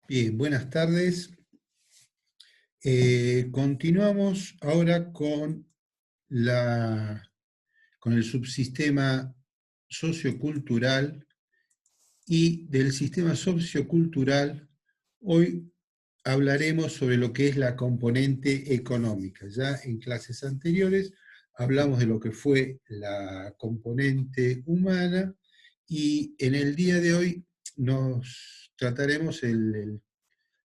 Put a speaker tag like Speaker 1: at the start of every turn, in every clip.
Speaker 1: Bien, buenas tardes. Continuamos ahora con el subsistema sociocultural y del sistema sociocultural. Hoy hablaremos sobre lo que es la componente económica. Ya en clases anteriores hablamos de lo que fue la componente humana y en el día de hoy nos trataremos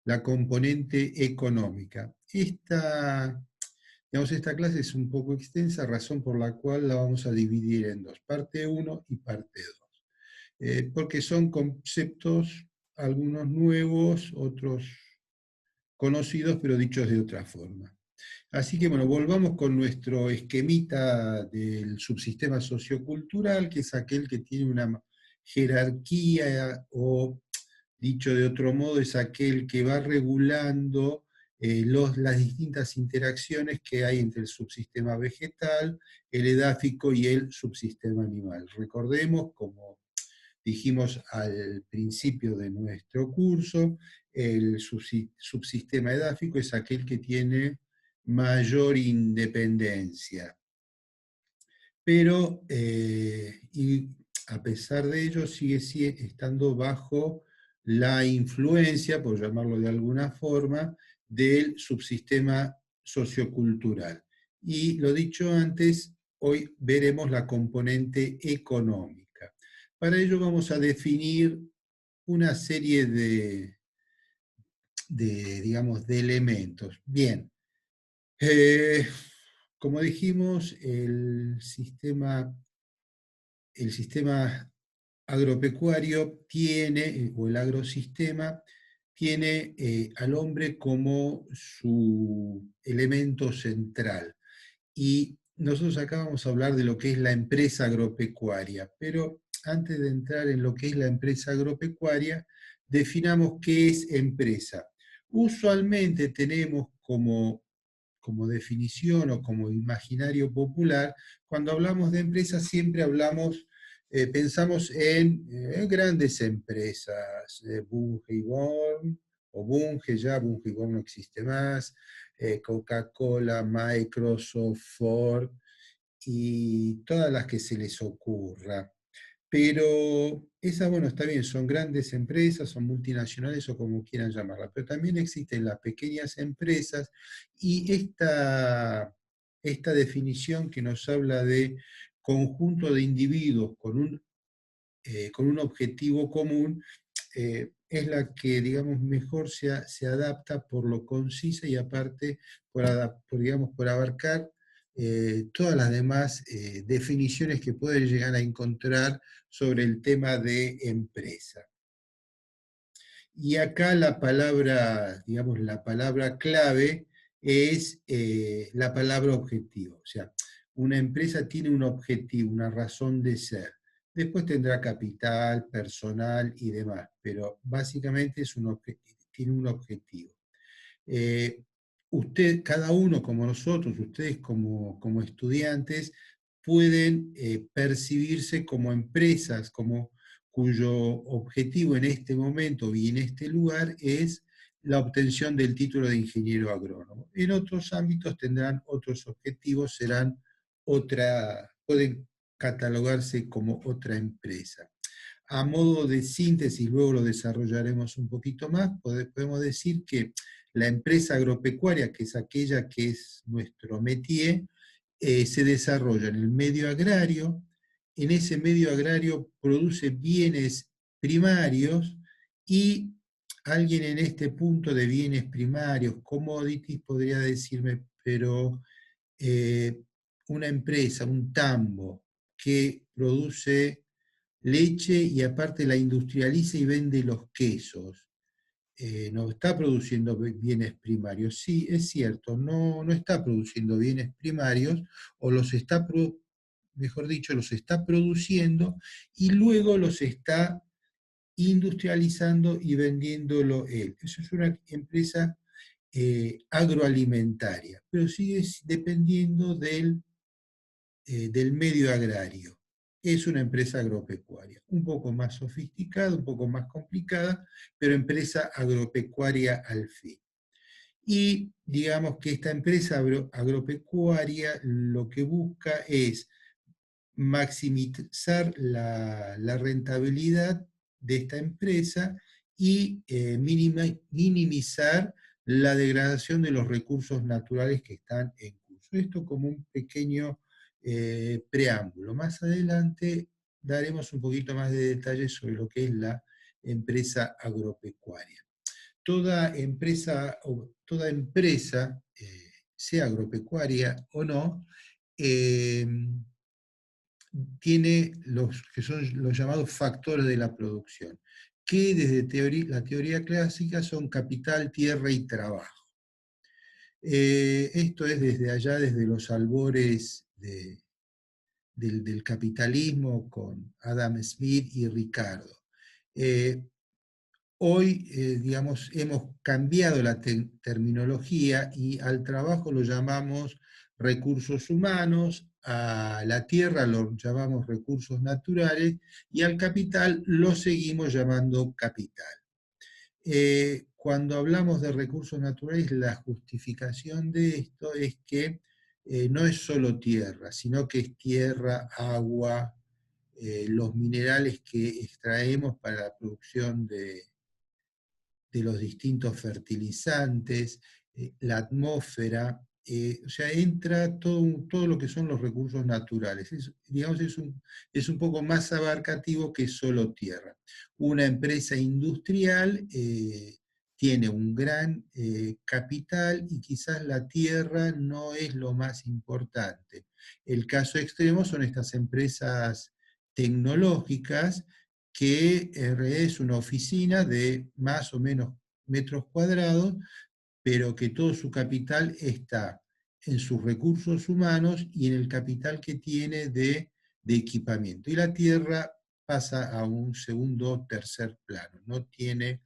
Speaker 1: la componente económica. Esta clase es un poco extensa, razón por la cual la vamos a dividir en dos, parte uno y parte 2, porque son conceptos, algunos nuevos, otros conocidos, pero dichos de otra forma. Así que bueno, volvamos con nuestro esquemita del subsistema sociocultural, que es aquel que tiene una jerarquía o, dicho de otro modo, es aquel que va regulando las distintas interacciones que hay entre el subsistema vegetal, el edáfico y el subsistema animal. Recordemos, como dijimos al principio de nuestro curso, el subsistema edáfico es aquel que tiene mayor independencia, pero y a pesar de ello sigue estando bajo la influencia, por llamarlo de alguna forma, del subsistema sociocultural. Y lo dicho antes, hoy veremos la componente económica. Para ello vamos a definir una serie digamos, de elementos. Bien, eh, como dijimos, el sistema agropecuario tiene, o el agrosistema, tiene al hombre como su elemento central. Y nosotros acá vamos a hablar de lo que es la empresa agropecuaria, pero antes de entrar en lo que es la empresa agropecuaria, definamos qué es empresa. Usualmente tenemos como definición o como imaginario popular, cuando hablamos de empresas siempre pensamos en grandes empresas, Bunge y Born, o Bunge y Born no existe más, Coca-Cola, Microsoft, Ford y todas las que se les ocurra. Pero esas, bueno, está bien, son grandes empresas, son multinacionales o como quieran llamarlas, pero también existen las pequeñas empresas y esta definición que nos habla de conjunto de individuos con un objetivo común, es la que, digamos, mejor se adapta por lo concisa y aparte digamos, por abarcar todas las demás definiciones que pueden llegar a encontrar sobre el tema de empresa. Y acá la palabra, digamos, la palabra clave es la palabra objetivo. O sea, una empresa tiene un objetivo, una razón de ser. Después tendrá capital, personal y demás, pero básicamente tiene un objetivo. Eh, Cada uno como nosotros, ustedes como estudiantes, pueden percibirse como empresas, cuyo objetivo en este momento y en este lugar es la obtención del título de ingeniero agrónomo. En otros ámbitos tendrán otros objetivos, pueden catalogarse como otra empresa. A modo de síntesis, luego lo desarrollaremos un poquito más, podemos decir que la empresa agropecuaria, que es aquella que es nuestro métier, se desarrolla en el medio agrario. En ese medio agrario produce bienes primarios y alguien en este punto de bienes primarios, commodities, podría decirme, pero eh, una empresa, un tambo, que produce leche y aparte la industrializa y vende los quesos, no está produciendo bienes primarios. Sí, es cierto, no está produciendo bienes primarios, o mejor dicho, los está produciendo y luego los está industrializando y vendiéndolo él. Eso es una empresa agroalimentaria, pero sigue dependiendo del medio agrario. es una empresa agropecuaria, un poco más sofisticada, un poco más complicada, pero empresa agropecuaria al fin. Y digamos que esta empresa agropecuaria lo que busca es maximizar la rentabilidad de esta empresa y minimizar la degradación de los recursos naturales que están en curso. Esto como un pequeño preámbulo. Más adelante daremos un poquito más de detalles sobre lo que es la empresa agropecuaria. Toda empresa sea agropecuaria o no, eh, tiene los que son los llamados factores de la producción, que desde la teoría clásica son capital, tierra y trabajo. Esto es desde allá, desde los albores del capitalismo con Adam Smith y Ricardo. Eh, Hoy, digamos, hemos cambiado la terminología y al trabajo lo llamamos recursos humanos, a la tierra lo llamamos recursos naturales y al capital lo seguimos llamando capital. Cuando hablamos de recursos naturales, la justificación de esto es que no es solo tierra, sino que es tierra, agua, los minerales que extraemos para la producción de los distintos fertilizantes, la atmósfera, o sea, entra todo lo que son los recursos naturales. Digamos, es un poco más abarcativo que solo tierra. Una empresa industrial tiene un gran capital y quizás la tierra no es lo más importante. El caso extremo son estas empresas tecnológicas que es una oficina de más o menos metros cuadrados, pero que todo su capital está en sus recursos humanos y en el capital que tiene de equipamiento. Y la tierra pasa a un segundo o tercer plano, no tiene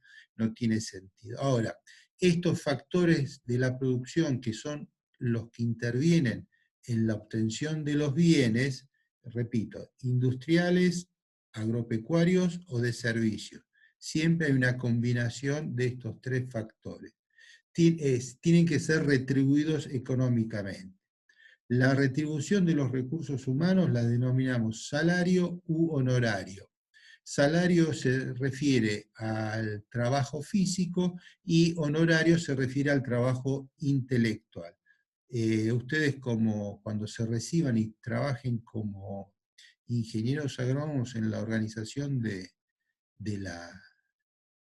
Speaker 1: sentido. Ahora, estos factores de la producción que son los que intervienen en la obtención de los bienes, repito, industriales, agropecuarios o de servicios. Siempre hay una combinación de estos tres factores. Tienen que ser retribuidos económicamente. La retribución de los recursos humanos la denominamos salario u honorario. Salario se refiere al trabajo físico y honorario se refiere al trabajo intelectual. Ustedes cuando se reciban y trabajen como ingenieros agrónomos en la organización de la,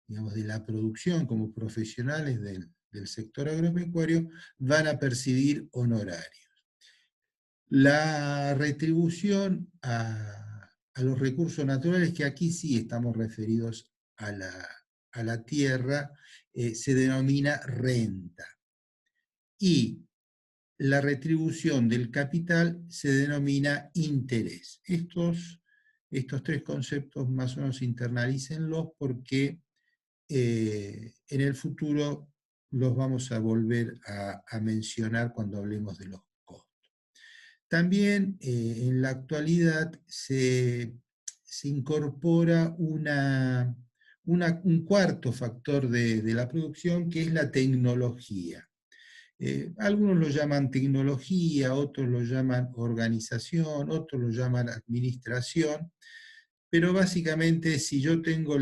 Speaker 1: digamos, de la producción como profesionales del sector agropecuario, van a percibir honorarios. La retribución a los recursos naturales, que aquí sí estamos referidos a la tierra, se denomina renta. Y la retribución del capital se denomina interés. Estos tres conceptos más o menos internalícenlos porque en el futuro los vamos a volver a mencionar cuando hablemos de los costos. También en la actualidad se incorpora un cuarto factor de la producción, que es la tecnología. Algunos lo llaman tecnología, otros lo llaman organización, otros lo llaman administración, pero básicamente si yo tengo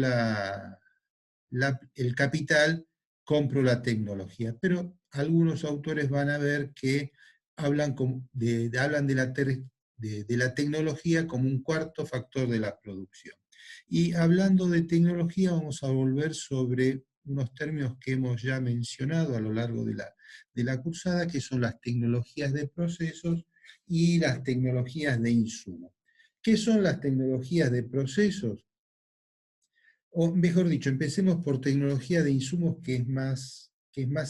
Speaker 1: el capital, compro la tecnología. Pero algunos autores van a ver que hablan de la tecnología como un cuarto factor de la producción. Y hablando de tecnología, vamos a volver sobre unos términos que hemos ya mencionado a lo largo de la cursada, que son las tecnologías de procesos y las tecnologías de insumos. ¿Qué son las tecnologías de procesos? O mejor dicho, empecemos por tecnología de insumos, que es más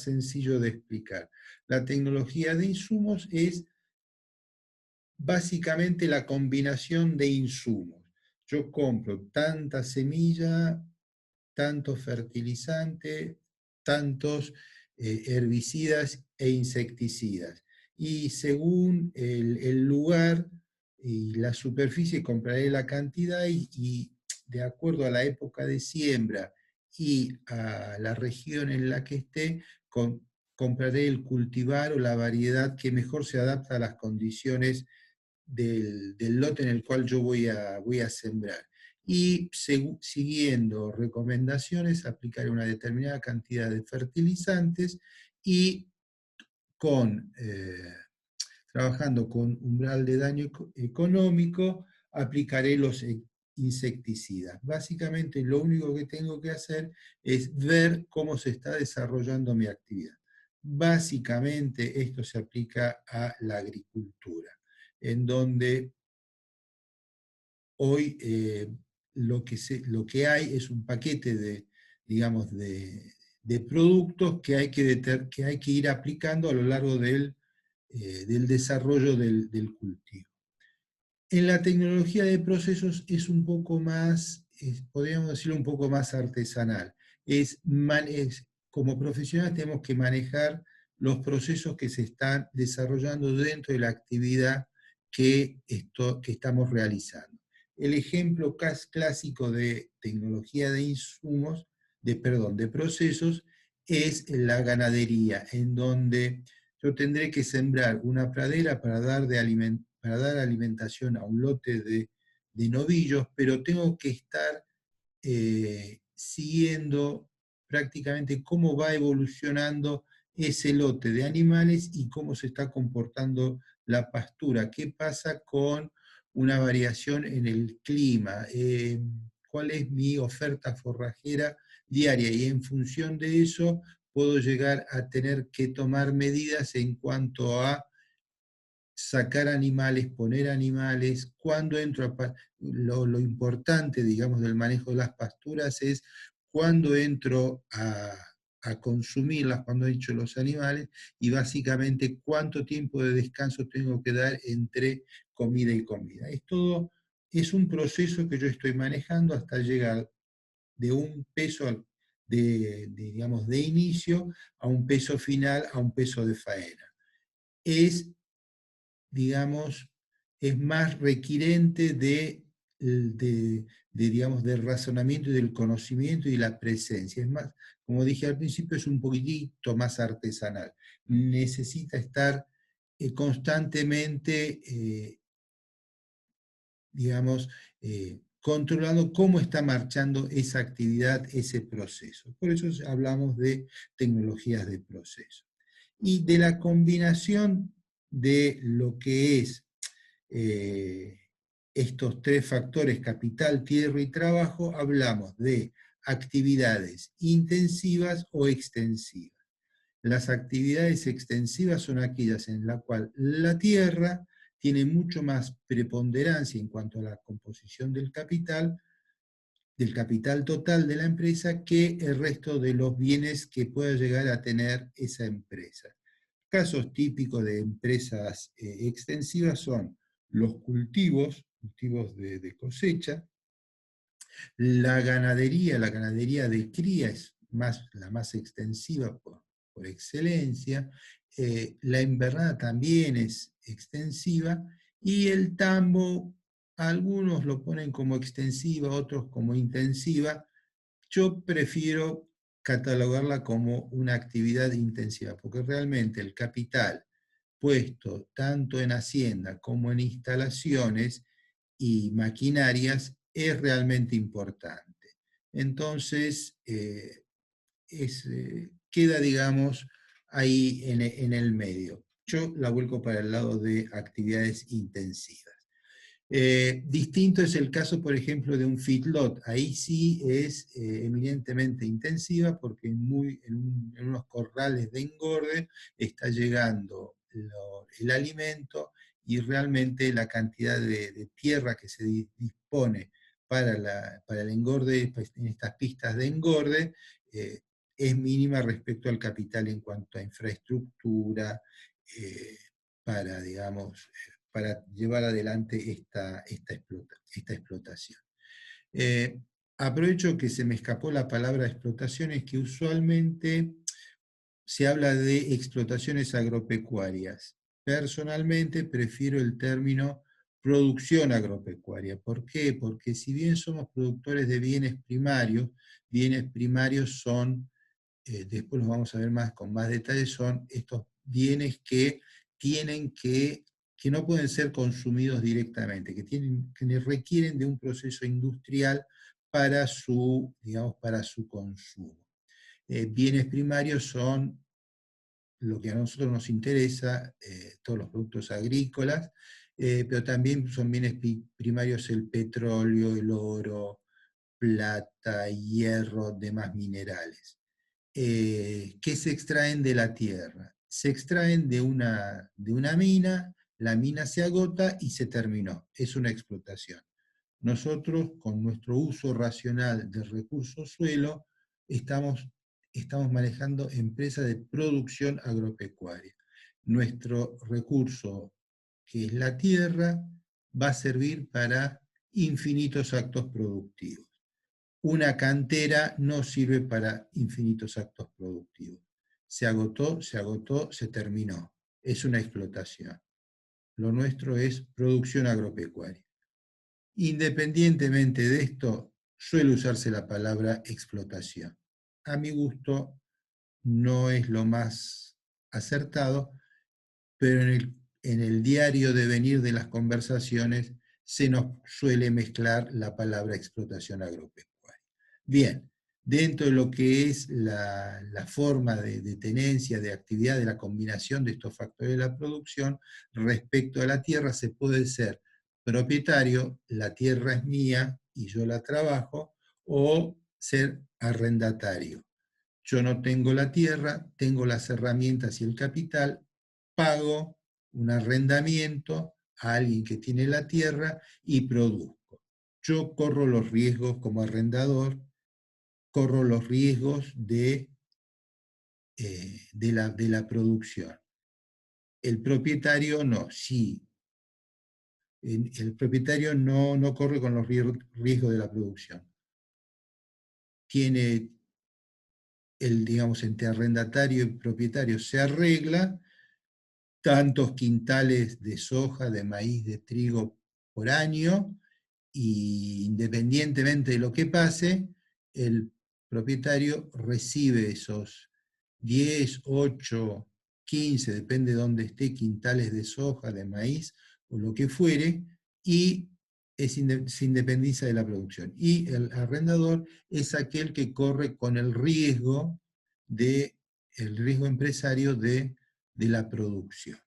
Speaker 1: sencillo de explicar. La tecnología de insumos es básicamente la combinación de insumos. Yo compro tanta semilla, tanto fertilizante, tantos herbicidas e insecticidas. Y según el lugar y la superficie compraré la cantidad y de acuerdo a la época de siembra y a la región en la que esté, compraré el cultivar o la variedad que mejor se adapta a las condiciones del lote en el cual yo voy a sembrar. Y siguiendo recomendaciones, aplicaré una determinada cantidad de fertilizantes y con, trabajando con umbral de daño económico, aplicaré los insecticidas. Básicamente lo único que tengo que hacer es ver cómo se está desarrollando mi actividad. Básicamente esto se aplica a la agricultura, en donde hoy lo que hay es un paquete de, digamos, de productos que hay que ir aplicando a lo largo del desarrollo del cultivo. En la tecnología de procesos es un poco más, podríamos decirlo, un poco más artesanal. Como profesionales tenemos que manejar los procesos que se están desarrollando dentro de la actividad que estamos realizando. El ejemplo clásico de tecnología de insumos, de procesos, es la ganadería, en donde yo tendré que sembrar una pradera para dar alimentación a un lote de novillos, pero tengo que estar siguiendo prácticamente cómo va evolucionando ese lote de animales y cómo se está comportando la pastura, qué pasa con una variación en el clima, cuál es mi oferta forrajera diaria y en función de eso puedo llegar a tener que tomar medidas en cuanto a sacar animales, poner animales, cuando entro lo importante, digamos, del manejo de las pasturas es cuando entro a consumirlas, cuando he hecho los animales, y básicamente cuánto tiempo de descanso tengo que dar entre comida y comida. Es un proceso que yo estoy manejando hasta llegar de un peso digamos, de inicio a un peso final, a un peso de faena. Es, digamos, es más requirente digamos, del razonamiento y del conocimiento y la presencia. Es más, como dije al principio, es un poquitito más artesanal. Necesita estar constantemente, digamos, controlando cómo está marchando esa actividad, ese proceso. Por eso hablamos de tecnologías de proceso. Y de la combinación de lo que es eh, estos tres factores, capital, tierra y trabajo, hablamos de actividades intensivas o extensivas. Las actividades extensivas son aquellas en las cuales la tierra tiene mucho más preponderancia en cuanto a la composición del capital total de la empresa, que el resto de los bienes que pueda llegar a tener esa empresa. Casos típicos de empresas extensivas son los cultivos de cosecha, la ganadería de cría es la más extensiva por excelencia, la invernada también es extensiva, y el tambo, algunos lo ponen como extensiva, otros como intensiva. Yo prefiero catalogarla como una actividad intensiva, porque realmente el capital puesto tanto en hacienda como en instalaciones y maquinarias es realmente importante. Entonces, queda, digamos, ahí en el medio. Yo la vuelco para el lado de actividades intensivas. Distinto es el caso, por ejemplo, de un feedlot. Ahí sí es eminentemente intensiva porque en unos corrales de engorde está llegando el alimento y realmente la cantidad de tierra que se dispone para el engorde en estas pistas de engorde eh, es mínima respecto al capital en cuanto a infraestructura, eh, para, digamos, para llevar adelante esta explotación. Eh, Aprovecho que se me escapó la palabra explotación, es que usualmente se habla de explotaciones agropecuarias. Personalmente prefiero el término producción agropecuaria. ¿Por qué? Porque si bien somos productores de bienes primarios son, después los vamos a ver más con más detalle, son estos bienes que tienen que no pueden ser consumidos directamente, que requieren de un proceso industrial para su, digamos, para su consumo. Bienes primarios son lo que a nosotros nos interesa, todos los productos agrícolas, pero también son bienes primarios el petróleo, el oro, plata, hierro, demás minerales, que se extraen de la tierra. Se extraen de una mina, la mina se agota y se terminó. Es una explotación. Nosotros, con nuestro uso racional del recurso suelo, estamos, estamos manejando empresas de producción agropecuaria. Nuestro recurso, que es la tierra, va a servir para infinitos actos productivos. Una cantera no sirve para infinitos actos productivos. Se agotó, se terminó. Es una explotación. Lo nuestro es producción agropecuaria. Independientemente de esto, suele usarse la palabra explotación. A mi gusto no es lo más acertado, pero en el diario devenir de las conversaciones se nos suele mezclar la palabra explotación agropecuaria. Bien, dentro de lo que es la forma de tenencia, de actividad, de la combinación de estos factores de la producción, respecto a la tierra se puede ser propietario, la tierra es mía y yo la trabajo, o ser arrendatario. Yo no tengo la tierra, tengo las herramientas y el capital, pago un arrendamiento a alguien que tiene la tierra y produzco. Yo corro los riesgos como arrendador, corro los riesgos de la producción. El propietario no, sí. El propietario no corre con los riesgos de la producción. Tiene digamos, entre arrendatario y propietario se arregla, tantos quintales de soja, de maíz, de trigo por año, y independientemente de lo que pase, el propietario recibe esos 10, 8, 15, depende de dónde esté, quintales de soja, de maíz o lo que fuere, y se independiza de la producción. Y el arrendador es aquel que corre con el riesgo empresario de la producción.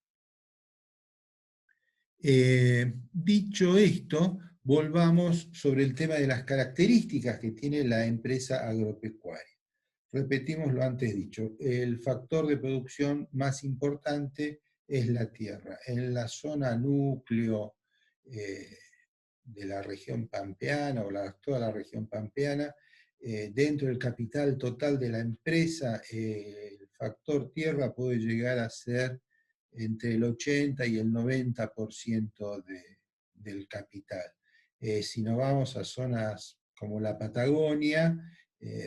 Speaker 1: Dicho esto, volvamos sobre el tema de las características que tiene la empresa agropecuaria. Repetimos lo antes dicho, el factor de producción más importante es la tierra. En la zona núcleo de la región pampeana o toda la región pampeana, dentro del capital total de la empresa, el factor tierra puede llegar a ser entre el 80 y el 90% del capital. Si nos vamos a zonas como la Patagonia,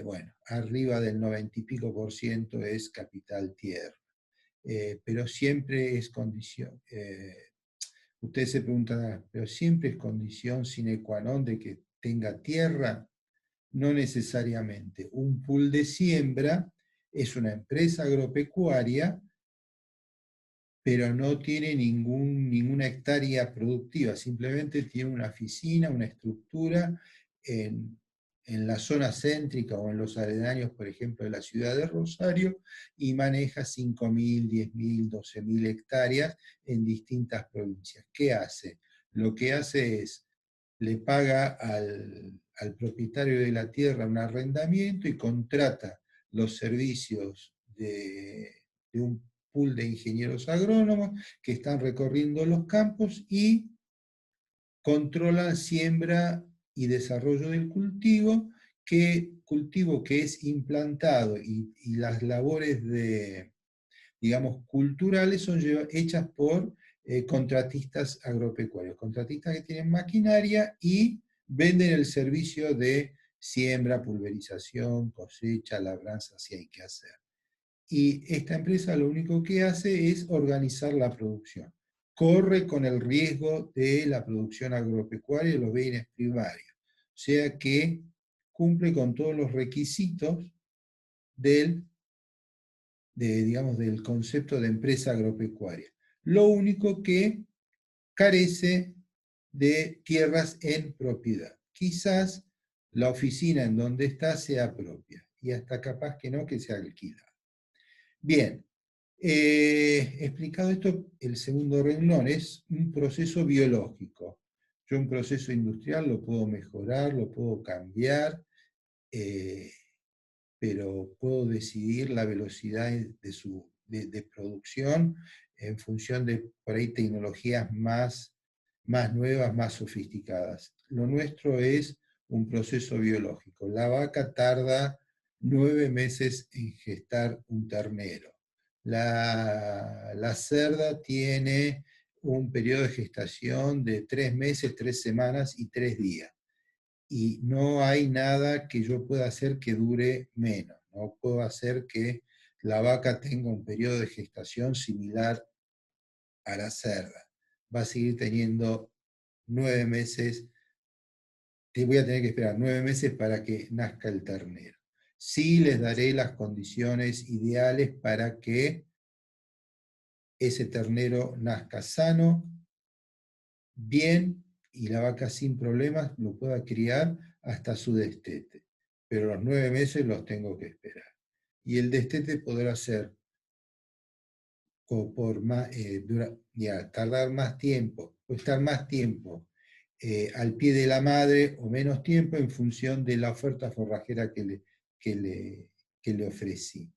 Speaker 1: bueno, arriba del 90 y pico por ciento es capital tierra. Pero siempre es condición. Usted se preguntará, pero siempre es condición sine qua non de que tenga tierra. No necesariamente. Un pool de siembra es una empresa agropecuaria, pero no tiene ninguna hectárea productiva, simplemente tiene una oficina, una estructura en la zona céntrica o en los aledaños, por ejemplo, de la ciudad de Rosario, y maneja 5.000, 10.000, 12.000 hectáreas en distintas provincias. ¿Qué hace? Lo que hace es, le paga al propietario de la tierra un arrendamiento y contrata los servicios de un pool de ingenieros agrónomos que están recorriendo los campos y controlan siembra y desarrollo del cultivo que es implantado y las labores digamos, culturales son hechas por contratistas agropecuarios, contratistas que tienen maquinaria y venden el servicio de siembra, pulverización, cosecha, labranza, si hay que hacer. Y esta empresa lo único que hace es organizar la producción. corre con el riesgo de la producción agropecuaria y los bienes primarios. O sea que cumple con todos los requisitos digamos, del concepto de empresa agropecuaria. Lo único que carece de tierras en propiedad. Quizás la oficina en donde está sea propia y hasta capaz que no, que sea alquilada. Bien, explicado esto, el segundo renglón es un proceso biológico. Yo un proceso industrial lo puedo mejorar, lo puedo cambiar, pero puedo decidir la velocidad de producción en función de, por ahí, tecnologías más nuevas, más sofisticadas. Lo nuestro es un proceso biológico. La vaca tarda 9 meses en gestar un ternero. La cerda tiene un periodo de gestación de 3 meses, 3 semanas y 3 días. Y no hay nada que yo pueda hacer que dure menos. No puedo hacer que la vaca tenga un periodo de gestación similar a la cerda. Va a seguir teniendo 9 meses, te voy a tener que esperar 9 meses para que nazca el ternero. Sí les daré las condiciones ideales para que ese ternero nazca sano, bien, y la vaca sin problemas lo pueda criar hasta su destete. Pero los 9 meses los tengo que esperar. Y el destete podrá ser por más, tardar más tiempo, o estar más tiempo al pie de la madre o menos tiempo en función de la oferta forrajera que le, que le ofrecí.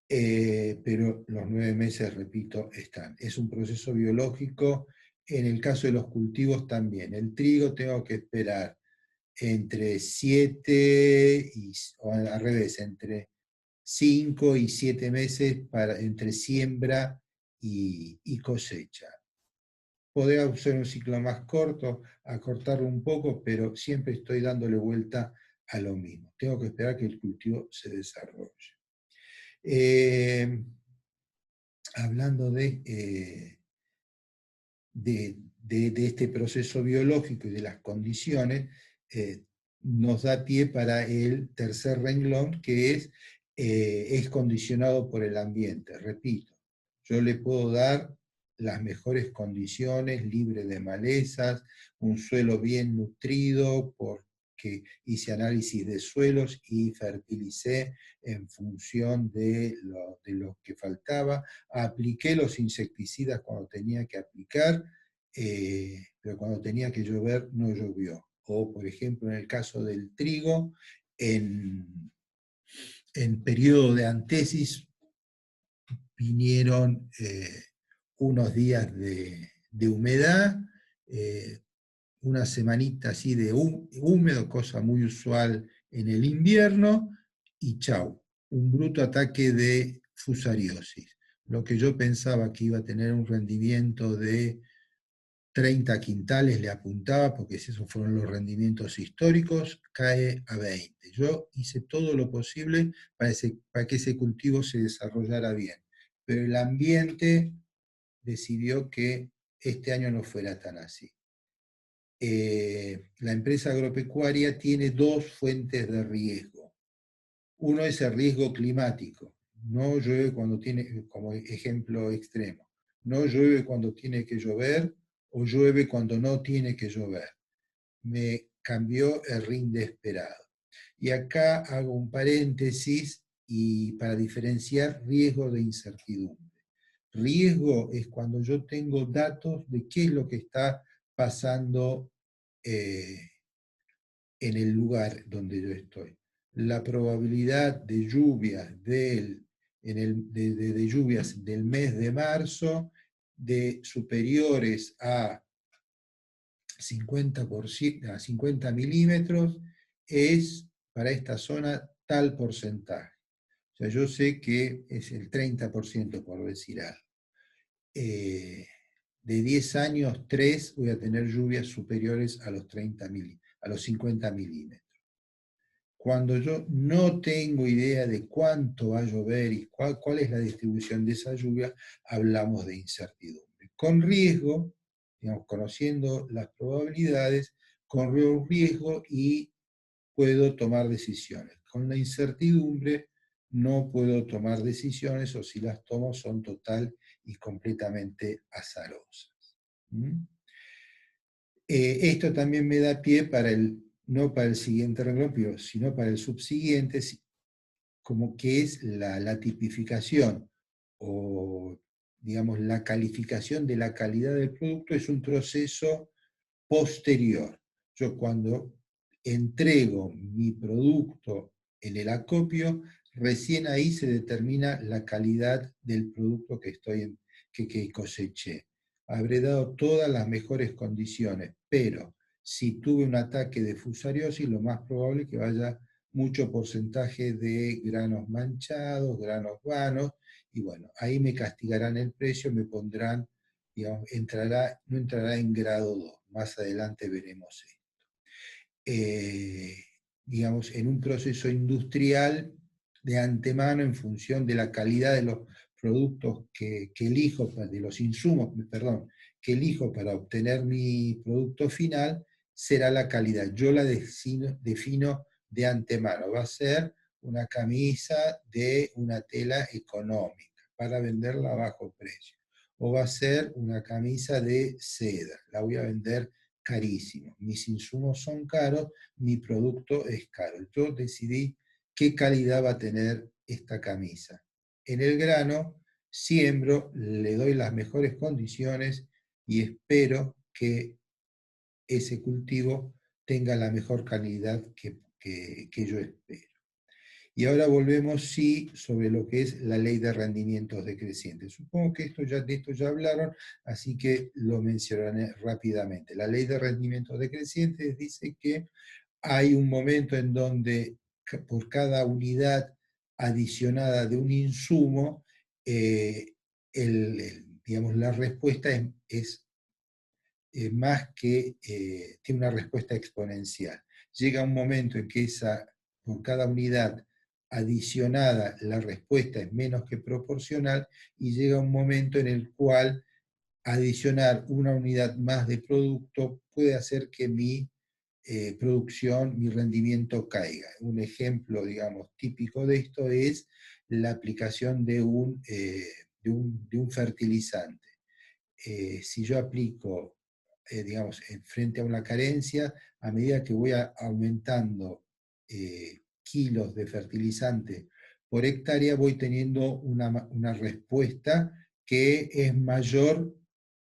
Speaker 1: Pero los 9 meses, repito, están. Es un proceso biológico. En el caso de los cultivos también. El trigo tengo que esperar entre 7 o al revés, entre 5 y 7 meses entre siembra y cosecha. Podría ser un ciclo más corto, acortarlo un poco, pero siempre estoy dándole vuelta a lo mismo. Tengo que esperar que el cultivo se desarrolle. Hablando de este proceso biológico y de las condiciones, nos da pie para el tercer renglón, que es condicionado por el ambiente. Repito, yo le puedo dar las mejores condiciones, libre de malezas, un suelo bien nutrido, porque hice análisis de suelos y fertilicé en función de lo que faltaba, apliqué los insecticidas cuando tenía que aplicar, pero cuando tenía que llover no llovió. O, por ejemplo, en el caso del trigo, en periodo de antesis vinieron unos días de humedad, una semanita así de húmedo, cosa muy usual en el invierno, y chau, un bruto ataque de fusariosis. Lo que yo pensaba que iba a tener un rendimiento de 30 quintales, le apuntaba, porque esos fueron los rendimientos históricos, cae a 20. Yo hice todo lo posible para que ese cultivo se desarrollara bien, pero el ambiente decidió que este año no fuera tan así. La empresa agropecuaria tiene dos fuentes de riesgo. Uno es el riesgo climático. No llueve cuando tiene, como ejemplo extremo, no llueve cuando tiene que llover o llueve cuando no tiene que llover. Me cambió el rinde esperado. Y acá hago un paréntesis y para diferenciar riesgo de incertidumbre. Riesgo es cuando yo tengo datos de qué es lo que está pasando eh, en el lugar donde yo estoy. La probabilidad de lluvias de lluvias del mes de marzo de superiores a 50 milímetros es para esta zona tal porcentaje. O sea, yo sé que es el 30%, por decir algo. De 10 años, 3 voy a tener lluvias superiores a los 50 milímetros. Cuando yo no tengo idea de cuánto va a llover y cuál es la distribución de esa lluvia, hablamos de incertidumbre. con riesgo, digamos, conociendo las probabilidades, corro riesgo y puedo tomar decisiones. Con la incertidumbre no puedo tomar decisiones, o si las tomo son total y completamente azarosas. ¿Mm? Esto también me da pie para no para el siguiente renglón, sino para el subsiguiente, como que es la tipificación o, digamos, la calificación de la calidad del producto. Es un proceso posterior. Yo cuando entrego mi producto en el acopio, recién ahí se determina la calidad del producto que coseché. Habré dado todas las mejores condiciones, pero si tuve un ataque de fusariosis, lo más probable es que vaya mucho porcentaje de granos manchados, granos vanos, y bueno, ahí me castigarán el precio, me pondrán, digamos, no entrará en grado 2. Más adelante veremos esto. Eh, digamos, en un proceso industrial de antemano, en función de la calidad de los productos que elijo, de los insumos, perdón, que elijo para obtener mi producto final, será la calidad. Yo la defino de antemano. Va a ser una camisa de una tela económica para venderla a bajo precio. O va a ser una camisa de seda, la voy a vender carísimo. Mis insumos son caros, mi producto es caro. Yo decidí qué calidad va a tener esta camisa. En el grano, siembro, le doy las mejores condiciones y espero que ese cultivo tenga la mejor calidad que yo espero. Y ahora volvemos, sí, sobre lo que es la ley de rendimientos decrecientes. Supongo que de esto ya hablaron, así que lo mencionaré rápidamente. La ley de rendimientos decrecientes dice que hay un momento en donde por cada unidad adicionada de un insumo, digamos, la respuesta es más que, tiene una respuesta exponencial. Llega un momento en que por cada unidad adicionada la respuesta es menos que proporcional, y llega un momento en el cual adicionar una unidad más de producto puede hacer que mi producción, mi rendimiento caiga. Un ejemplo, digamos, típico de esto es la aplicación de un fertilizante. Si yo aplico, digamos, frente a una carencia, a medida que voy aumentando kilos de fertilizante por hectárea, voy teniendo una respuesta que es mayor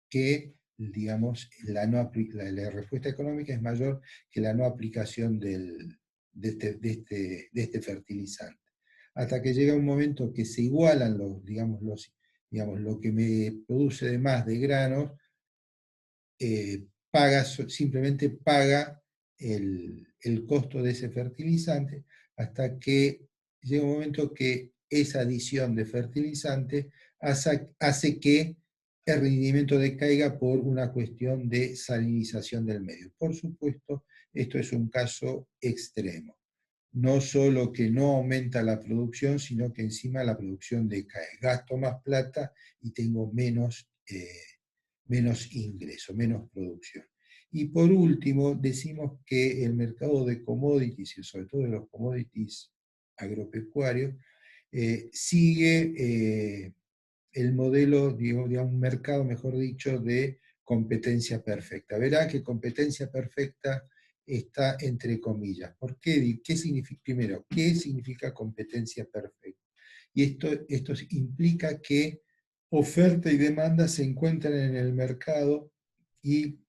Speaker 1: que, digamos, la respuesta económica es mayor que la no aplicación de este fertilizante. Hasta que llega un momento que se igualan digamos, lo que me produce de más de granos, simplemente paga el costo de ese fertilizante, hasta que llega un momento que esa adición de fertilizante hace que el rendimiento decaiga por una cuestión de salinización del medio. Por supuesto, esto es un caso extremo. No solo que no aumenta la producción, sino que encima la producción decae. Gasto más plata y tengo menos ingreso, menos producción. Y por último, decimos que el mercado de commodities, y sobre todo de los commodities agropecuarios, sigue el modelo de un mercado, mejor dicho, de competencia perfecta. Verá que competencia perfecta está entre comillas. ¿Por qué? ¿Qué significa, primero, qué significa competencia perfecta? Y esto implica que oferta y demanda se encuentran en el mercado y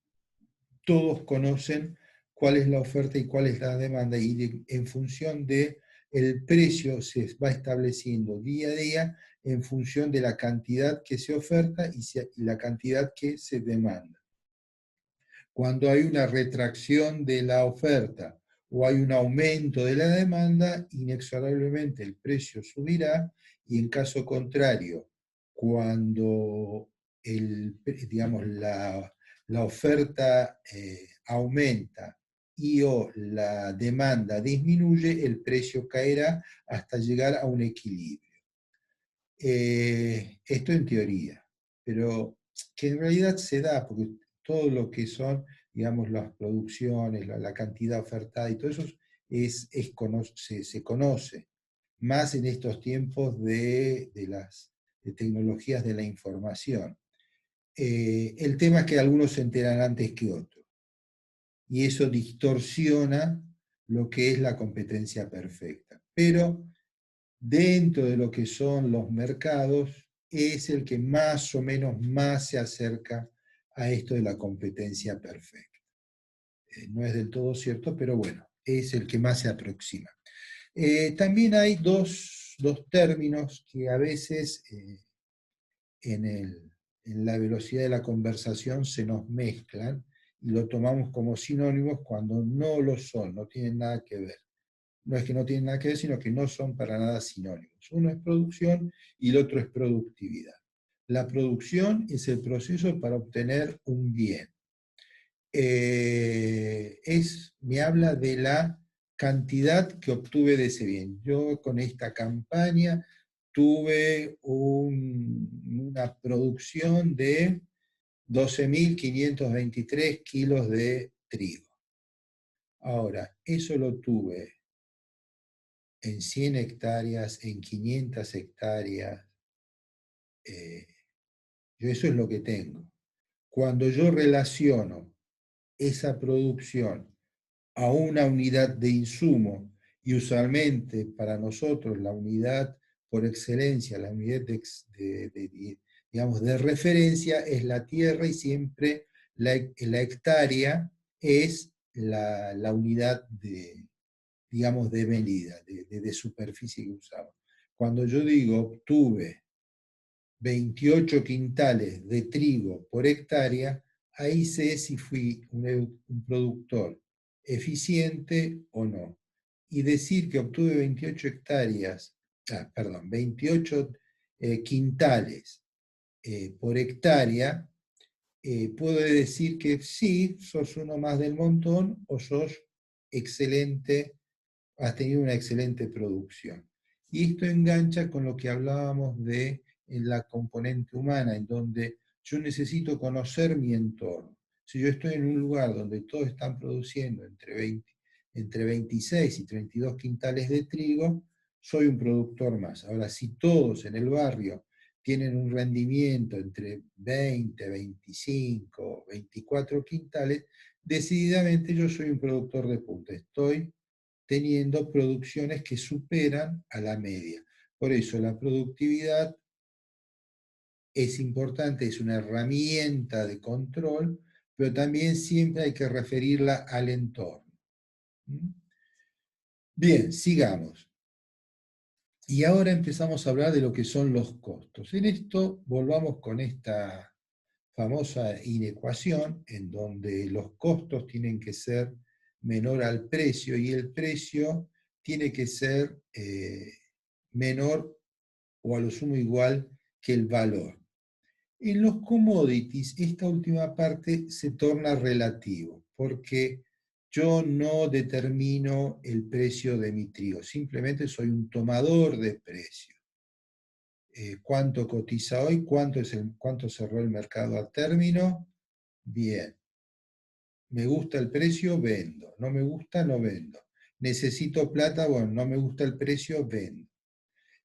Speaker 1: todos conocen cuál es la oferta y cuál es la demanda, y en función de el precio se va estableciendo día a día en función de la cantidad que se oferta y la cantidad que se demanda. Cuando hay una retracción de la oferta o hay un aumento de la demanda, inexorablemente el precio subirá, y en caso contrario, cuando digamos, la oferta aumenta y o la demanda disminuye, el precio caerá hasta llegar a un equilibrio. Esto en teoría, pero que en realidad se da, porque todo lo que son, digamos, las producciones, la cantidad ofertada y todo eso se conoce, más en estos tiempos de las de tecnologías de la información. El tema es que algunos se enteran antes que otros, y eso distorsiona lo que es la competencia perfecta. Pero dentro de lo que son los mercados, es el que más o menos más se acerca a esto de la competencia perfecta. No es del todo cierto, pero bueno, es el que más se aproxima. También hay dos términos que a veces en, en la velocidad de la conversación se nos mezclan y lo tomamos como sinónimos cuando no lo son, no tienen nada que ver. No es que no tienen nada que ver, sino que no son para nada sinónimos. Uno es producción y el otro es productividad. La producción es el proceso para obtener un bien. Me habla de la cantidad que obtuve de ese bien. Yo con esta campaña tuve una producción de 12.523 kilos de trigo. Ahora, eso lo tuve en 100 hectáreas, en 500 hectáreas. Yo eso es lo que tengo. Cuando yo relaciono esa producción a una unidad de insumo, y usualmente para nosotros la unidad por excelencia, la unidad digamos, de referencia es la tierra, y siempre la hectárea es la unidad de, digamos, de medida, de superficie que usamos. Cuando yo digo obtuve 28 quintales de trigo por hectárea, ahí sé si fui un productor eficiente o no. Y decir que obtuve 28 hectáreas, perdón, 28 quintales por hectárea, puedo decir que sí, sos uno más del montón o sos excelente, has tenido una excelente producción. Y esto engancha con lo que hablábamos de en la componente humana, en donde yo necesito conocer mi entorno. Si yo estoy en un lugar donde todos están produciendo entre 26 y 32 quintales de trigo, soy un productor más. Ahora, si todos en el barrio tienen un rendimiento entre 20, 25, 24 quintales, decididamente yo soy un productor de punta. Estoy teniendo producciones que superan a la media. Por eso la productividad es importante, es una herramienta de control, pero también siempre hay que referirla al entorno. Bien, sigamos. Y ahora empezamos a hablar de lo que son los costos. En esto volvamos con esta famosa inecuación en donde los costos tienen que ser menor al precio y el precio tiene que ser menor o a lo sumo igual que el valor. En los commodities, esta última parte se torna relativo, porque yo no determino el precio de mi trigo, simplemente soy un tomador de precio. ¿Cuánto cotiza hoy? ¿Cuánto cerró el mercado a término? Bien. Me gusta el precio, vendo. No me gusta, no vendo. Necesito plata, bueno, no me gusta el precio, vendo.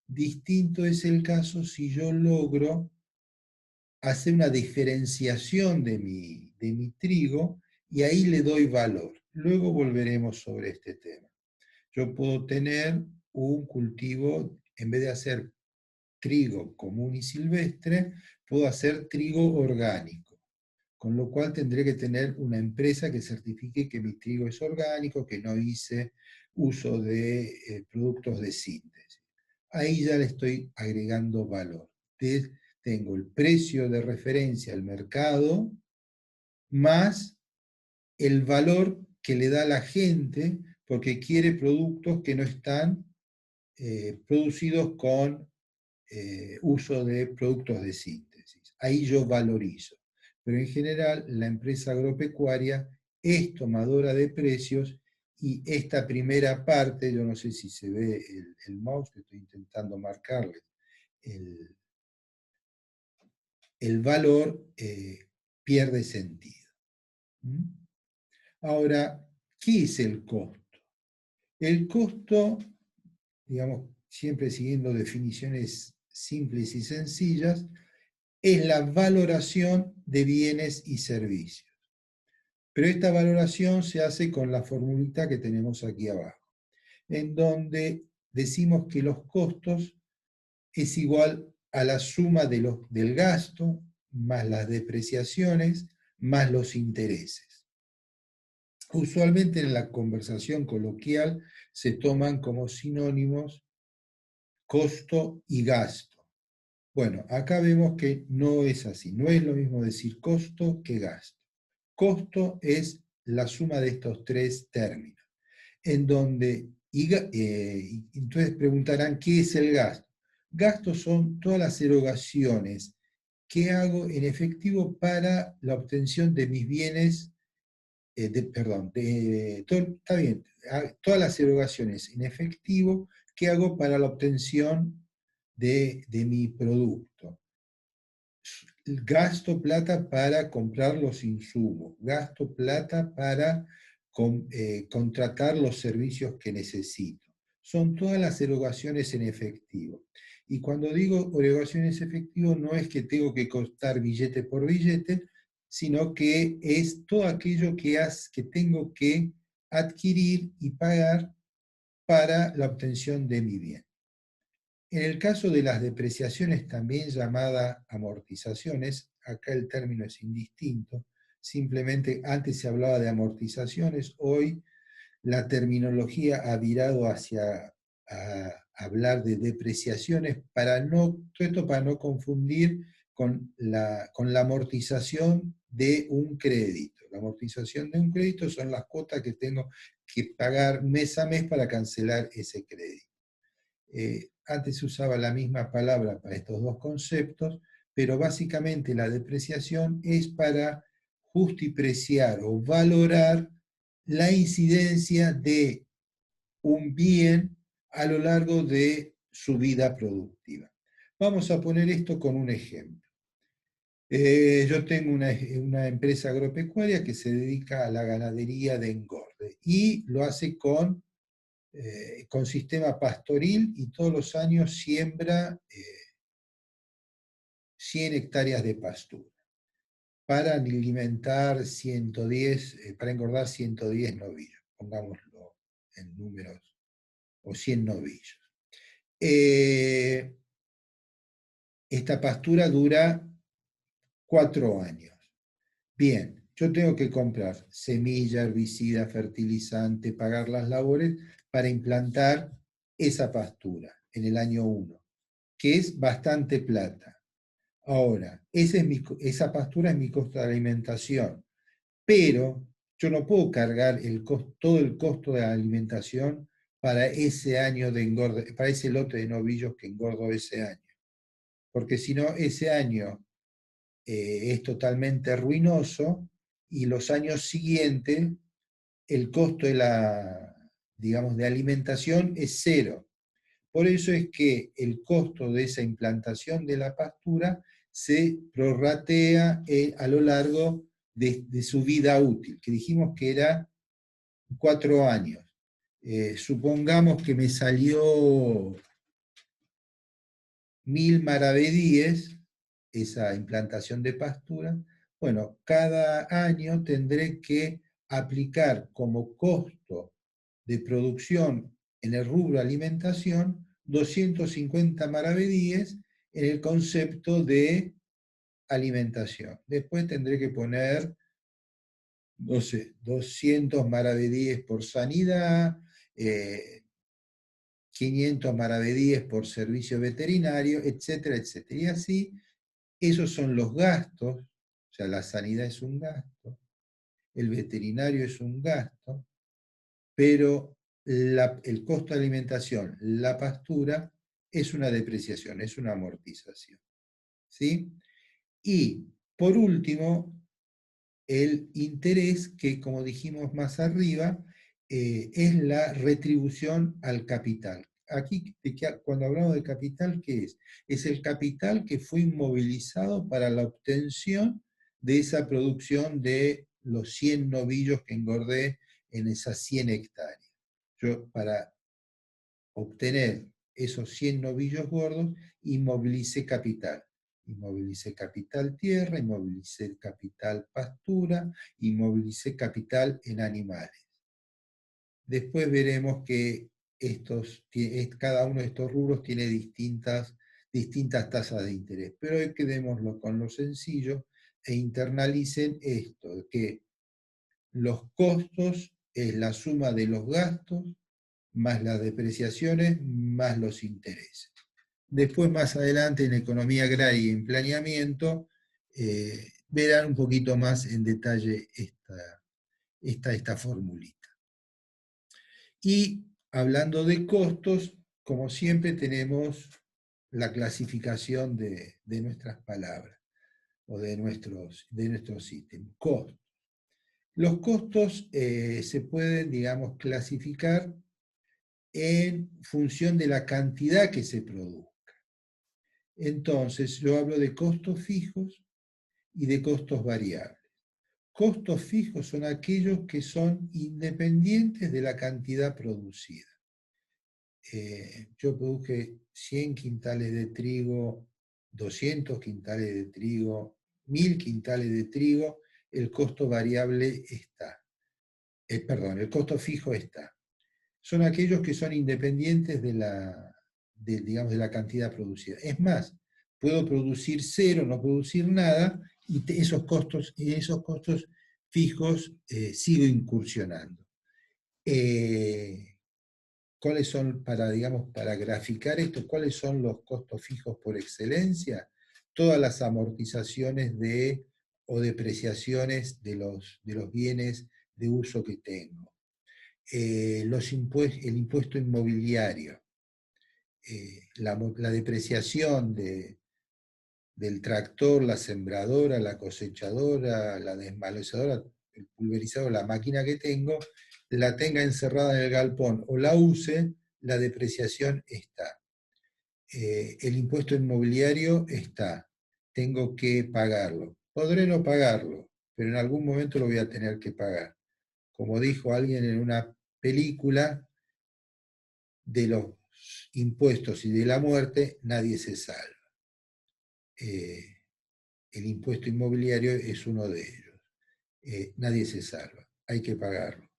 Speaker 1: Distinto es el caso si yo logro hacer una diferenciación de mi trigo y ahí le doy valor. Luego volveremos sobre este tema. Yo puedo tener un cultivo, en vez de hacer trigo común y silvestre, puedo hacer trigo orgánico, con lo cual tendré que tener una empresa que certifique que mi trigo es orgánico, que no hice uso de productos de síntesis. Ahí ya le estoy agregando valor. Tengo el precio de referencia al mercado más el valor que le da la gente porque quiere productos que no están producidos con uso de productos de síntesis. Ahí yo valorizo. Pero en general la empresa agropecuaria es tomadora de precios y esta primera parte, yo no sé si se ve el mouse que estoy intentando marcarle, el, el valor pierde sentido. ¿Mm? Ahora, ¿qué es el costo? El costo, digamos, siempre siguiendo definiciones simples y sencillas, es la valoración de bienes y servicios. Pero esta valoración se hace con la formulita que tenemos aquí abajo, en donde decimos que los costos es igual a la suma del gasto más las depreciaciones más los intereses. Usualmente en la conversación coloquial se toman como sinónimos costo y gasto. Bueno, acá vemos que no es así, no es lo mismo decir costo que gasto. Costo es la suma de estos tres términos, en donde, entonces preguntarán, ¿qué es el gasto? Gastos son todas las erogaciones que hago en efectivo para la obtención de mis bienes, está bien, todas las erogaciones en efectivo que hago para la obtención de mi producto. Gasto plata para comprar los insumos, gasto plata para contratar los servicios que necesito. Son todas las erogaciones en efectivo. Y cuando digo erogaciones en efectivo, no es que tengo que costar billete por billete, sino que es todo aquello que tengo que adquirir y pagar para la obtención de mi bien. En el caso de las depreciaciones, también llamadas amortizaciones, acá el término es indistinto, simplemente antes se hablaba de amortizaciones, hoy la terminología ha virado hacia hablar de depreciaciones, todo esto para no confundir con la amortización de un crédito. La amortización de un crédito son las cuotas que tengo que pagar mes a mes para cancelar ese crédito. Antes se usaba la misma palabra para estos dos conceptos, pero básicamente la depreciación es para justipreciar o valorar la incidencia de un bien a lo largo de su vida productiva. Vamos a poner esto con un ejemplo. Yo tengo una empresa agropecuaria que se dedica a la ganadería de engorde y lo hace con sistema pastoril y todos los años siembra 100 hectáreas de pastura para alimentar 110, para engordar 110 novillos, pongámoslo en números, o 100 novillos. Esta pastura dura 4 años. Bien, yo tengo que comprar semilla, herbicida, fertilizante, pagar las labores para implantar esa pastura en el año 1, que es bastante plata. Ahora, esa pastura es mi costo de alimentación, pero yo no puedo cargar todo el costo de la alimentación para ese año de engorde, para ese lote de novillos que engordo ese año. Porque si no, ese año es totalmente ruinoso y los años siguientes el costo digamos, de alimentación es cero. Por eso es que el costo de esa implantación de la pastura se prorratea a lo largo de su vida útil, que dijimos que era 4 años. Supongamos que me salió 1000 maravedíes, esa implantación de pastura. Bueno, cada año tendré que aplicar como costo de producción en el rubro alimentación 250 maravedíes en el concepto de alimentación. Después tendré que poner, no sé, 200 maravedíes por sanidad, 500 maravedíes por servicio veterinario, etcétera, etcétera. Y así, esos son los gastos, o sea, la sanidad es un gasto, el veterinario es un gasto, pero el costo de alimentación, la pastura, es una depreciación, es una amortización. ¿Sí? Y, por último, el interés, que como dijimos más arriba, es la retribución al capital. aquí, cuando hablamos de capital, ¿qué es? Es el capital que fue inmovilizado para la obtención de esa producción de los 100 novillos que engordé en esas 100 hectáreas. Yo, para obtener esos 100 novillos gordos, inmovilicé capital. Inmovilicé capital tierra, inmovilicé capital pastura, inmovilicé capital en animales. Después veremos que cada uno de estos rubros tiene distintas tasas de interés, pero hoy quedémoslo con lo sencillo e internalicen esto, que los costos es la suma de los gastos más las depreciaciones más los intereses. Después, más adelante, en economía agraria y en planeamiento, verán un poquito más en detalle esta formulita. Y hablando de costos, como siempre tenemos la clasificación de nuestras palabras o de nuestros ítems. Costos. Los costos se pueden, digamos, clasificar en función de la cantidad que se produzca. Entonces, yo hablo de costos fijos y de costos variables. Costos fijos son aquellos que son independientes de la cantidad producida. Yo produje 100 quintales de trigo, 200 quintales de trigo, 1000 quintales de trigo, el costo variable está. El costo fijo está. Son aquellos que son independientes digamos, de la cantidad producida. Es más, puedo producir cero, no producir nada, y esos costos fijos sigo incursionando. ¿Cuáles son, para graficar esto, cuáles son los costos fijos por excelencia? Todas las amortizaciones o depreciaciones de los bienes de uso que tengo. El impuesto inmobiliario, la depreciación del tractor, la sembradora, la cosechadora, la desmalezadora, el pulverizador, la máquina que tengo, la tenga encerrada en el galpón o la use, la depreciación está. El impuesto inmobiliario está. Tengo que pagarlo. Podré no pagarlo, pero en algún momento lo voy a tener que pagar. Como dijo alguien en una película, de los impuestos y de la muerte nadie se salva. El impuesto inmobiliario es uno de ellos. Nadie se salva, hay que pagarlo.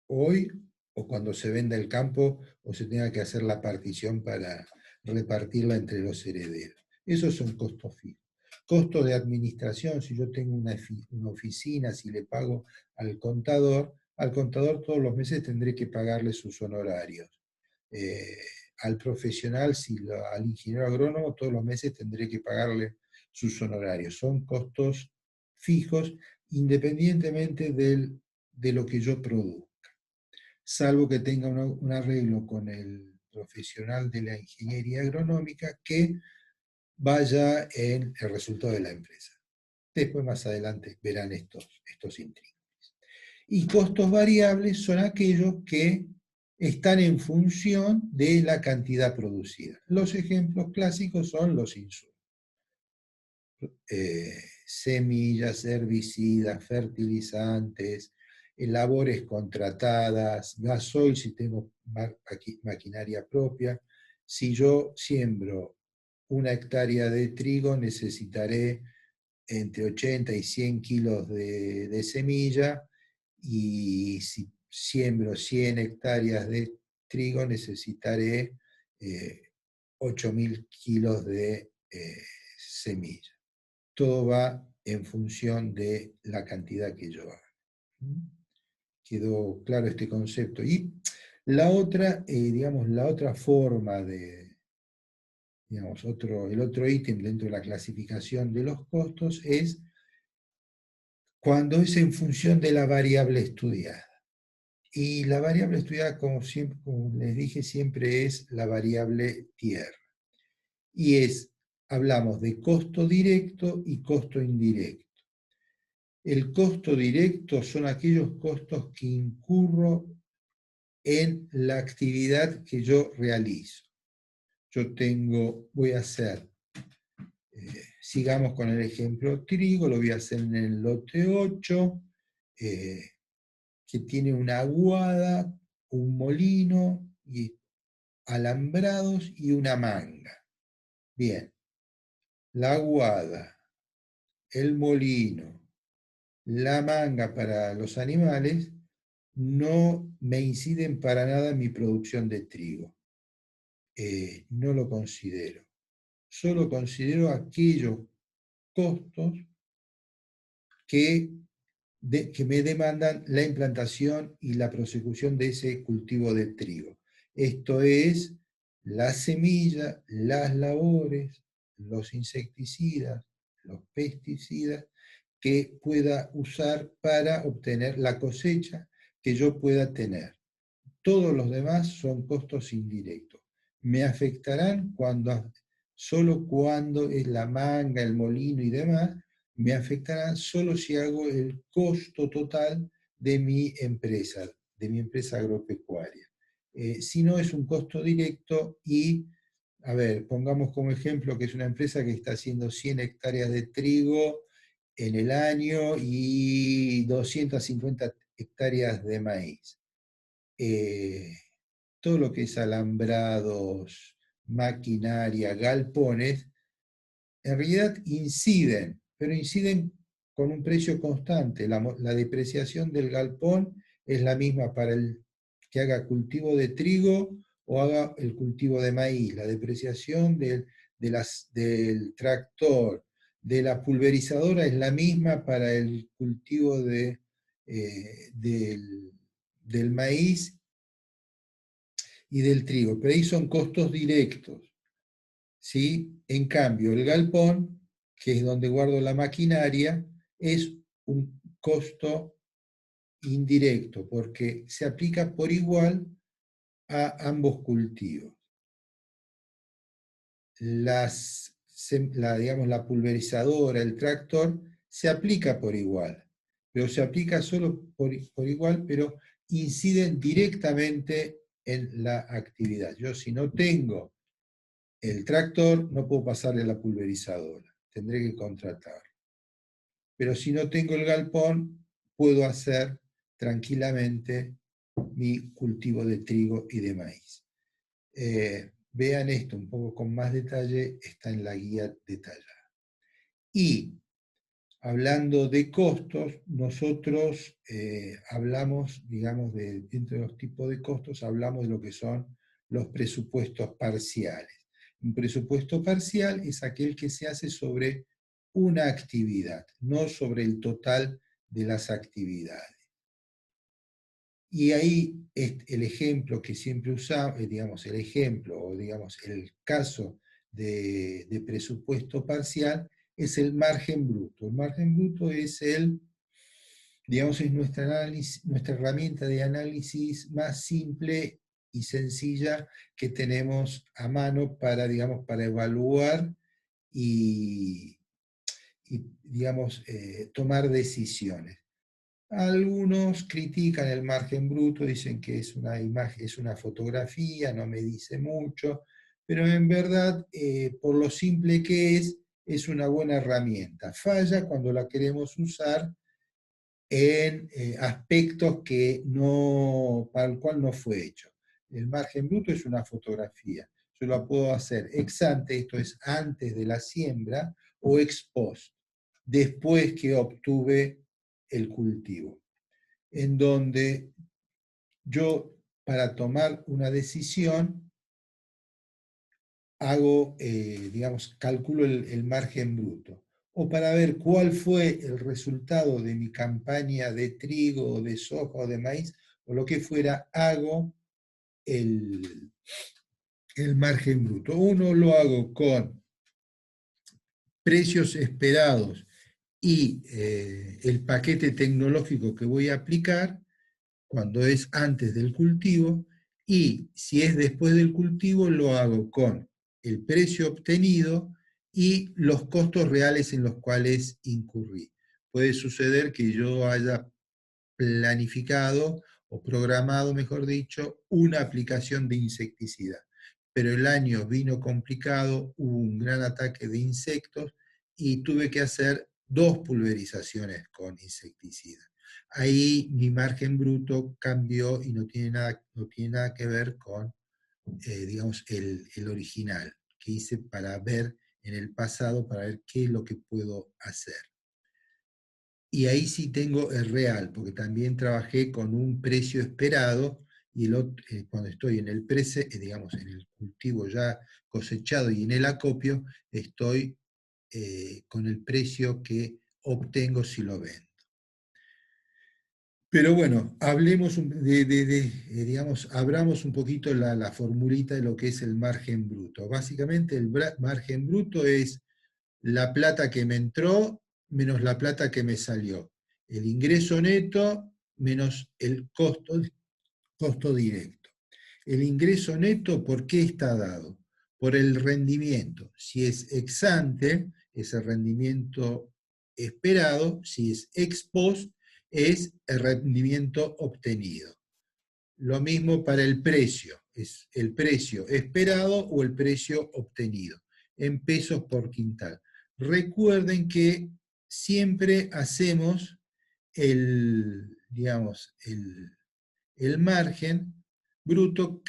Speaker 1: Hoy o cuando se venda el campo o se tenga que hacer la partición para repartirla entre los herederos. Esos son costos fijos. Costos de administración, si yo tengo una oficina, si le pago al contador todos los meses tendré que pagarle sus honorarios. Al profesional, al ingeniero agrónomo, todos los meses tendré que pagarle sus honorarios. Son costos fijos independientemente de lo que yo produzca, salvo que tenga un arreglo con el profesional de la ingeniería agronómica que vaya en el resultado de la empresa. Después, más adelante, verán estos intríngulis. Y costos variables son aquellos que están en función de la cantidad producida. Los ejemplos clásicos son los insumos. Semillas, herbicidas, fertilizantes, labores contratadas, gasoil si tengo maquinaria propia. Si yo siembro 1 hectárea de trigo, necesitaré entre 80 y 100 kilos de semilla, y si siembro 100 hectáreas de trigo, necesitaré 8.000 kilos de semilla. Todo va en función de la cantidad que yo haga. ¿Quedó claro este concepto? Y la otra, la otra forma el otro ítem dentro de la clasificación de los costos es cuando es en función de la variable estudiada. Y la variable estudiada, como les dije, siempre es la variable tierra. Y hablamos de costo directo y costo indirecto. El costo directo son aquellos costos que incurro en la actividad que yo realizo. Voy a hacer, sigamos con el ejemplo trigo, lo voy a hacer en el lote 8, que tiene una aguada, un molino, y alambrados y una manga. Bien, la aguada, el molino, la manga para los animales no me inciden para nada en mi producción de trigo. No lo considero. Solo considero aquellos costos que, que me demandan la implantación y la prosecución de ese cultivo de trigo. Esto es la semilla, las labores, los insecticidas, los pesticidas que pueda usar para obtener la cosecha que yo pueda tener. Todos los demás son costos indirectos. Me afectarán solo cuando es la manga, el molino y demás, me afectarán solo si hago el costo total de mi empresa agropecuaria. Si no, es un costo directo y, a ver, pongamos como ejemplo que es una empresa que está haciendo 100 hectáreas de trigo en el año y 250 hectáreas de maíz. Todo lo que es alambrados, maquinaria, galpones, en realidad inciden, pero inciden con un precio constante. La depreciación del galpón es la misma para el que haga cultivo de trigo o haga el cultivo de maíz. La depreciación del tractor, de la pulverizadora es la misma para el cultivo del maíz y del trigo, pero ahí son costos directos, ¿sí? En cambio, el galpón, que es donde guardo la maquinaria, es un costo indirecto, porque se aplica por igual a ambos cultivos. Digamos, la pulverizadora, el tractor, se aplica por igual, pero se aplica solo por igual, pero inciden directamente en la actividad. Yo, si no tengo el tractor, no puedo pasarle a la pulverizadora, tendré que contratar. Pero si no tengo el galpón, puedo hacer tranquilamente mi cultivo de trigo y de maíz. Vean esto un poco con más detalle, está en la guía detallada. Y hablando de costos, nosotros hablamos, digamos, dentro de los tipos de costos, hablamos de lo que son los presupuestos parciales. Un presupuesto parcial es aquel que se hace sobre una actividad, no sobre el total de las actividades. Y ahí el ejemplo que siempre usamos, digamos, el ejemplo o digamos el caso de presupuesto parcial es el margen bruto. El margen bruto es digamos, es nuestra herramienta de análisis más simple y sencilla que tenemos a mano para, digamos, para evaluar y digamos, tomar decisiones. Algunos critican el margen bruto, dicen que es una imagen, es una fotografía, no me dice mucho, pero en verdad, por lo simple que es una buena herramienta. Falla cuando la queremos usar en aspectos para el cual no fue hecho. El margen bruto es una fotografía. Yo la puedo hacer ex ante, esto es antes de la siembra, o ex post, después que obtuve el cultivo, en donde yo, para tomar una decisión, digamos, calculo el margen bruto. O para ver cuál fue el resultado de mi campaña de trigo, o de soja, o de maíz, o lo que fuera, hago el margen bruto. Uno lo hago con precios esperados y el paquete tecnológico que voy a aplicar, cuando es antes del cultivo, y si es después del cultivo, lo hago con el precio obtenido y los costos reales en los cuales incurrí. Puede suceder que yo haya planificado o programado, mejor dicho, una aplicación de insecticida. Pero el año vino complicado, hubo un gran ataque de insectos y tuve que hacer 2 pulverizaciones con insecticida. Ahí mi margen bruto cambió y no tiene nada que ver con, digamos, el original que hice para ver en el pasado, para ver qué es lo que puedo hacer. Y ahí sí tengo el real, porque también trabajé con un precio esperado, y cuando estoy en el digamos, en el cultivo ya cosechado y en el acopio, estoy con el precio que obtengo si lo vendo. Pero bueno, hablemos digamos, abramos un poquito la formulita de lo que es el margen bruto. Básicamente el margen bruto es la plata que me entró menos la plata que me salió. El ingreso neto menos el costo directo. El ingreso neto, ¿por qué está dado? Por el rendimiento. Si es ex ante, es el rendimiento esperado. Si es ex post, es el rendimiento obtenido. Lo mismo para el precio, es el precio esperado o el precio obtenido, en pesos por quintal. Recuerden que siempre hacemos digamos, el margen bruto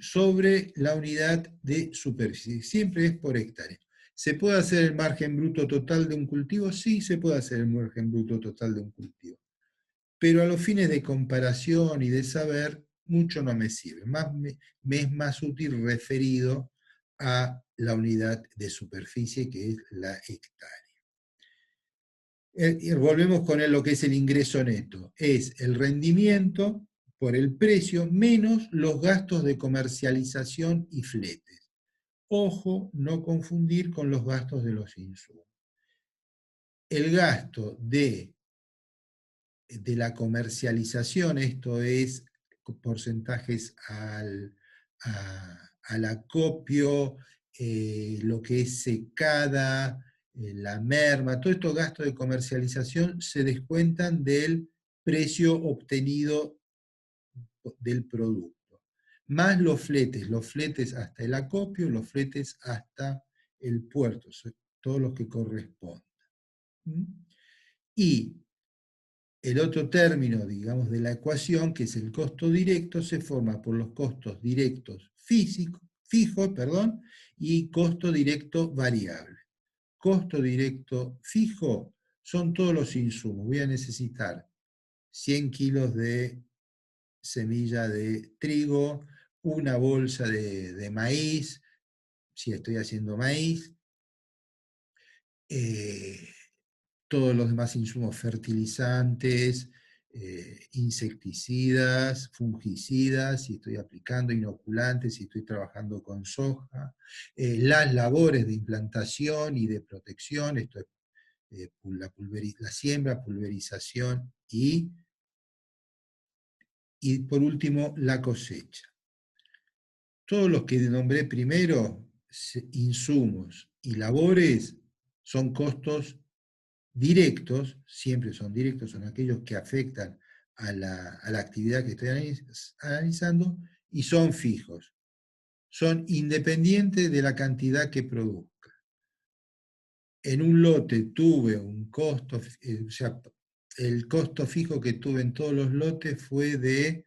Speaker 1: sobre la unidad de superficie. Siempre es por hectárea. ¿Se puede hacer el margen bruto total de un cultivo? Sí, se puede hacer el margen bruto total de un cultivo. Pero a los fines de comparación y de saber, mucho no me sirve. Me es más útil referido a la unidad de superficie, que es la hectárea. Y volvemos con lo que es el ingreso neto. Es el rendimiento por el precio menos los gastos de comercialización y fletes. Ojo, no confundir con los gastos de los insumos. El gasto de la comercialización, esto es porcentajes al acopio, lo que es secada, la merma, todos estos gastos de comercialización se descuentan del precio obtenido del producto, más los fletes hasta el acopio, los fletes hasta el puerto, todos los que correspondan. Y el otro término, digamos, de la ecuación, que es el costo directo, se forma por los costos directos fijos, y costo directo variable. Costo directo fijo son todos los insumos. Voy a necesitar 100 kilos de semilla de trigo, una bolsa de maíz, si estoy haciendo maíz, todos los demás insumos, fertilizantes, insecticidas, fungicidas, si estoy aplicando inoculantes, si estoy trabajando con soja, las labores de implantación y de protección, esto es la siembra, pulverización y por último la cosecha. Todos los que nombré primero, insumos y labores, son costos directos, siempre son directos, son aquellos que afectan a la actividad que estoy analizando, y son fijos. Son independientes de la cantidad que produzca. En un lote tuve un costo, o sea, el costo fijo que tuve en todos los lotes fue de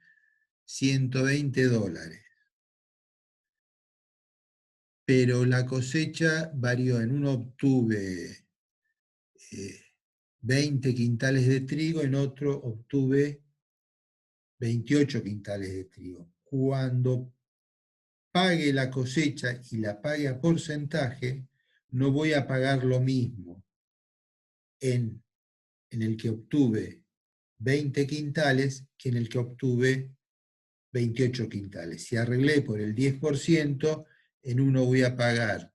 Speaker 1: $120. Pero la cosecha varió. En uno obtuve 20 quintales de trigo, en otro obtuve 28 quintales de trigo. Cuando pague la cosecha y la pague a porcentaje, no voy a pagar lo mismo en el que obtuve 20 quintales que en el que obtuve 28 quintales. Si arreglé por el 10%, en uno voy a pagar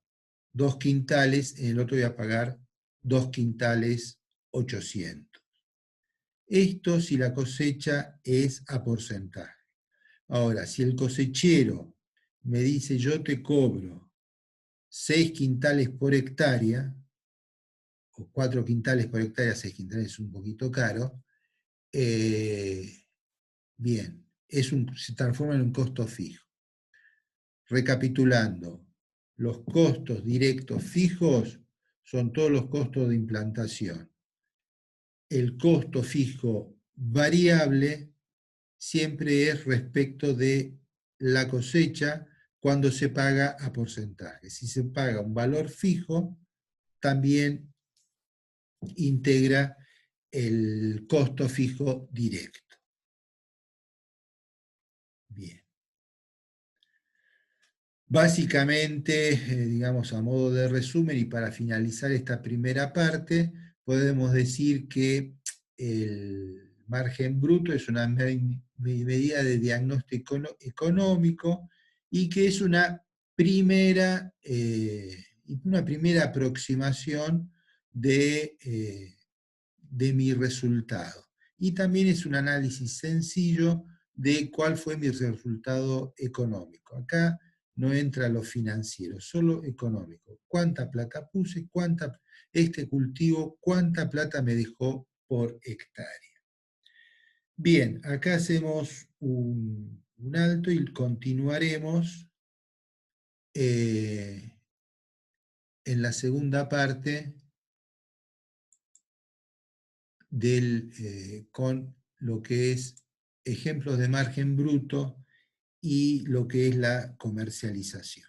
Speaker 1: 2 quintales, en el otro voy a pagar 2 quintales 800. Esto si la cosecha es a porcentaje. Ahora, si el cosechero me dice yo te cobro 6 quintales por hectárea, o 4 quintales por hectárea, 6 quintales es un poquito caro, Bien, se transforma en un costo fijo. Recapitulando, los costos directos fijos son todos los costos de implantación. El costo fijo variable siempre es respecto de la cosecha cuando se paga a porcentaje. Si se paga un valor fijo, también integra el costo fijo directo. Bien. Básicamente, digamos, a modo de resumen y para finalizar esta primera parte, podemos decir que el margen bruto es una medida de diagnóstico económico y que es una primera aproximación de mi resultado. Y también es un análisis sencillo de cuál fue mi resultado económico. Acá no entra lo financiero, solo económico. ¿Cuánta plata puse? Este cultivo, cuánta plata me dejó por hectárea? Bien, acá hacemos un alto y continuaremos en la segunda parte con lo que es ejemplos de margen bruto y lo que es la comercialización.